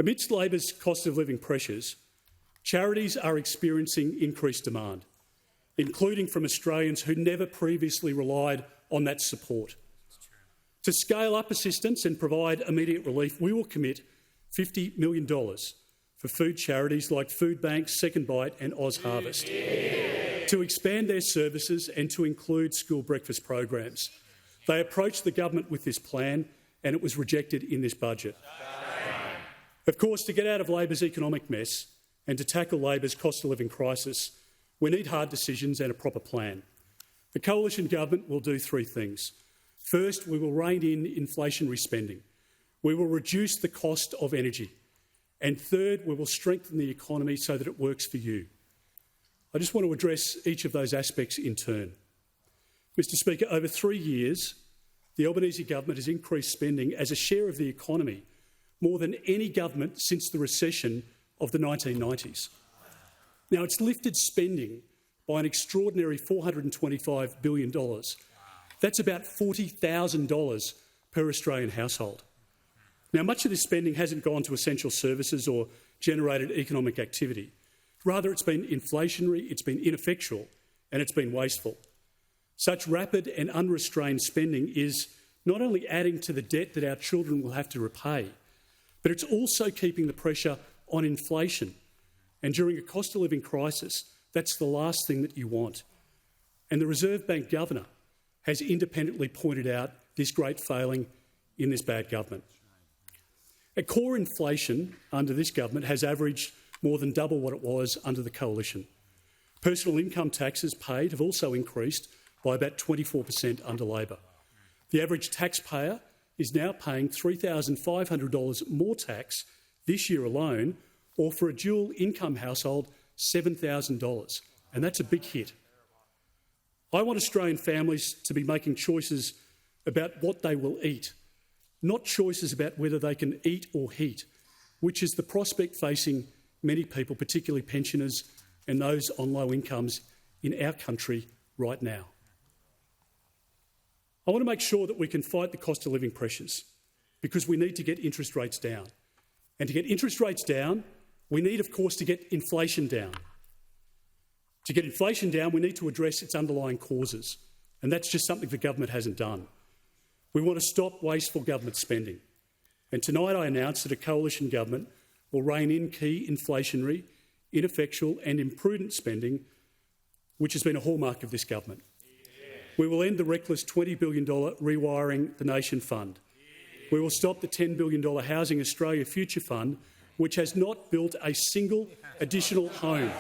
Amidst Labor's cost of living pressures, charities are experiencing increased demand, including from Australians who never previously relied on that support. To scale up assistance and provide immediate relief, we will commit $50 million for food charities like Food Bank, Second Bite and Oz Harvest to expand their services and to include school breakfast programs. They approached the government with this plan and it was rejected in this budget. Of course, to get out of Labor's economic mess and to tackle Labor's cost of living crisis, we need hard decisions and a proper plan. The coalition government will do three things. First, we will rein in inflationary spending. We will reduce the cost of energy. And third, we will strengthen the economy so that it works for you. I just want to address each of those aspects in turn. Mr Speaker, over 3 years, the Albanese government has increased spending as a share of the economy more than any government since the recession of the 1990s. Now, it's lifted spending by an extraordinary $425 billion. That's about $40,000 per Australian household. Now, much of this spending hasn't gone to essential services or generated economic activity. Rather, it's been inflationary, it's been ineffectual, and it's been wasteful. Such rapid and unrestrained spending is not only adding to the debt that our children will have to repay, but it's also keeping the pressure on inflation. And during a cost of living crisis, that's the last thing that you want. And the Reserve Bank Governor has independently pointed out this great failing in this bad government. A core inflation under this government has averaged more than double what it was under the coalition. Personal income taxes paid have also increased by about 24% under Labor. The average taxpayer is now paying $3,500 more tax this year alone, or for a dual income household, $7,000, and that's a big hit. I want Australian families to be making choices about what they will eat, not choices about whether they can eat or heat, which is the prospect facing many people, particularly pensioners and those on low incomes in our country right now. I want to make sure that we can fight the cost of living pressures because we need to get interest rates down. And to get interest rates down, we need, of course, to get inflation down. To get inflation down, we need to address its underlying causes, and that's just something the government hasn't done. We want to stop wasteful government spending. And tonight I announce that a coalition government will rein in key inflationary, ineffectual and imprudent spending, which has been a hallmark of this government. We will end the reckless $20 billion Rewiring the Nation Fund. We will stop the $10 billion Housing Australia Future Fund, which has not built a single additional home.